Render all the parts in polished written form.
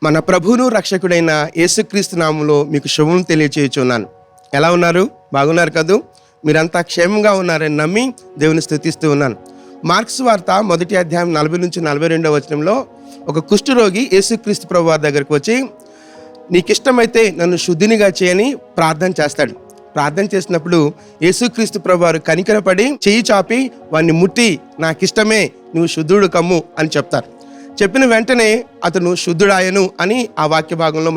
మన ప్రభువును రక్షకుడైన యేసుక్రీస్తు నామములో మీకు శుభం తెలియచేయుచున్నాను. ఎలా ఉన్నారు? బాగున్నారు కదూ? మీరంతా క్షేమంగా ఉన్నారని నమ్మి దేవుని స్తుతిస్తూ ఉన్నాను. మార్క్స్ వార్త 1వ అధ్యాయం 40 నుంచి 42వ వచనంలో ఒక కుష్ఠరోగి యేసుక్రీస్తు ప్రభు వారి దగ్గరకు వచ్చి, నీకిష్టమైతే నన్ను శుద్ధినిగా చేయని ప్రార్థన చేస్తాడు. ప్రార్థన చేసినప్పుడు యేసుక్రీస్తు ప్రభు వారు కనికరపడి చెయ్యి చాపి వాడిని ముట్టి, నాకిష్టమే, నువ్వు శుద్ధుడు కమ్ము అని చెప్తారు. చెప్పిన వెంటనే అతను శుద్ధుడాయను అని ఆ వాక్య భాగంలో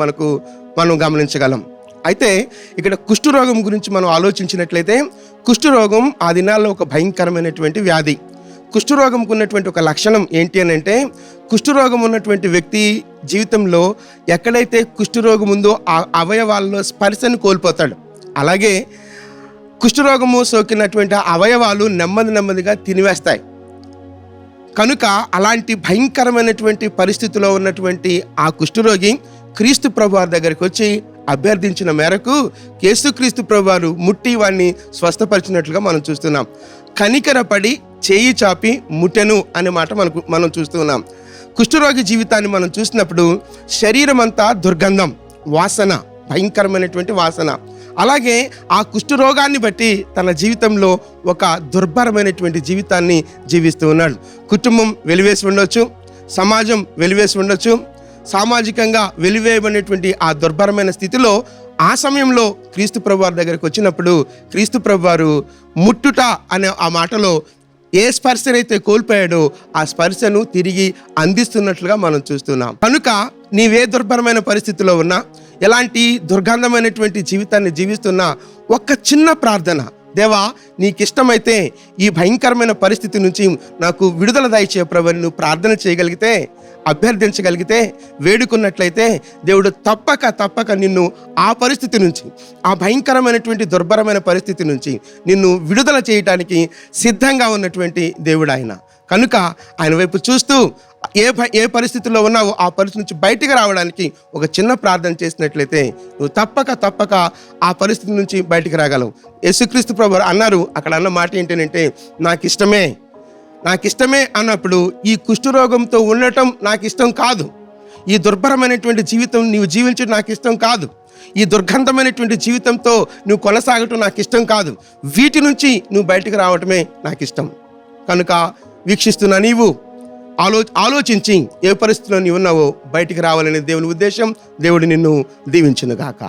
మనం గమనించగలం. అయితే ఇక్కడ కుష్ఠరోగం గురించి మనం ఆలోచించినట్లయితే, కుష్ఠరోగం ఆ దినాల్లో ఒక భయంకరమైనటువంటి వ్యాధి. కుష్ఠరోగంకు ఉన్నటువంటి ఒక లక్షణం ఏంటి అని అంటే, కుష్ఠరోగం ఉన్నటువంటి వ్యక్తి జీవితంలో ఎక్కడైతే కుష్ఠరోగం ఉందో ఆ అవయవాల్లో స్పర్శను కోల్పోతాడు. అలాగే కుష్ఠరోగము సోకినటువంటి అవయవాలు నెమ్మదిగా తినివేస్తాయి. కనుక అలాంటి భయంకరమైనటువంటి పరిస్థితిలో ఉన్నటువంటి ఆ కుష్ఠరోగి క్రీస్తు ప్రభు వారి దగ్గరికి వచ్చి అభ్యర్థించిన మేరకు యేసుక్రీస్తు ప్రభు వారు ముట్టి వాడిని స్వస్థపరిచినట్లుగా మనం చూస్తున్నాం. కనికరపడి చేయి చాపి ముట్టెను అనే మాట మనం చూస్తున్నాం. కుష్ఠరోగి జీవితాన్ని మనం చూసినప్పుడు శరీరం అంతా దుర్గంధం, వాసన, భయంకరమైనటువంటి వాసన. అలాగే ఆ కుష్ఠరోగాన్ని బట్టి తన జీవితంలో ఒక దుర్భరమైనటువంటి జీవితాన్ని జీవిస్తూ ఉన్నాడు. కుటుంబం వెలివేసి ఉండొచ్చు, సమాజం వెలివేసి ఉండొచ్చు. సామాజికంగా వెలివేయబడినటువంటి ఆ దుర్భరమైన స్థితిలో ఆ సమయంలో క్రీస్తు ప్రభు వారి దగ్గరికి వచ్చినప్పుడు క్రీస్తు ప్రభు వారు ముట్టుట అనే ఆ మాటలో ఏ స్పర్శనైతే కోల్పోయాడో ఆ స్పర్శను తిరిగి అందిస్తున్నట్లుగా మనం చూస్తున్నాం. కనుక నీవే దుర్భరమైన పరిస్థితిలో ఉన్నా, ఎలాంటి దుర్గంధమైనటువంటి జీవితాన్ని జీవిస్తున్నా, ఒక్క చిన్న ప్రార్థన, దేవా నీకిష్టమైతే ఈ భయంకరమైన పరిస్థితి నుంచి నాకు విడుదల దయచే ప్రభువని నువ్వు ప్రార్థన చేయగలిగితే, అభ్యర్థించగలిగితే, వేడుకున్నట్లయితే దేవుడు తప్పక నిన్ను ఆ పరిస్థితి నుంచి, ఆ భయంకరమైనటువంటి దుర్భరమైన పరిస్థితి నుంచి నిన్ను విడుదల చేయటానికి సిద్ధంగా ఉన్నటువంటి దేవుడు ఆయన. కనుక ఆయన వైపు చూస్తూ ఏ పరిస్థితుల్లో ఉన్నావో ఆ పరిస్థితి నుంచి బయటికి రావడానికి ఒక చిన్న ప్రార్థన చేసినట్లయితే నువ్వు తప్పక ఆ పరిస్థితి నుంచి బయటికి రాగలవు. యేసుక్రీస్తు ప్రభు అన్నారు, అక్కడ అన్న మాట ఏంటంటే, నాకిష్టమే అన్నప్పుడు ఈ కుష్ఠరోగంతో ఉండటం నాకు ఇష్టం కాదు, ఈ దుర్భరమైనటువంటి జీవితం నీవు జీవించడం నాకు ఇష్టం కాదు, ఈ దుర్గంధమైనటువంటి జీవితంతో నువ్వు కొనసాగటం నాకు ఇష్టం కాదు, వీటి నుంచి నువ్వు బయటికి రావటమే నాకు ఇష్టం. కనుక వీక్షిస్తున్నా నీవు ఆలోచించి ఏ పరిస్థితిలో నీవు ఉన్నావో బయటికి రావాలనే దేవుని ఉద్దేశం. దేవుడు నిన్ను దీవించును గాక.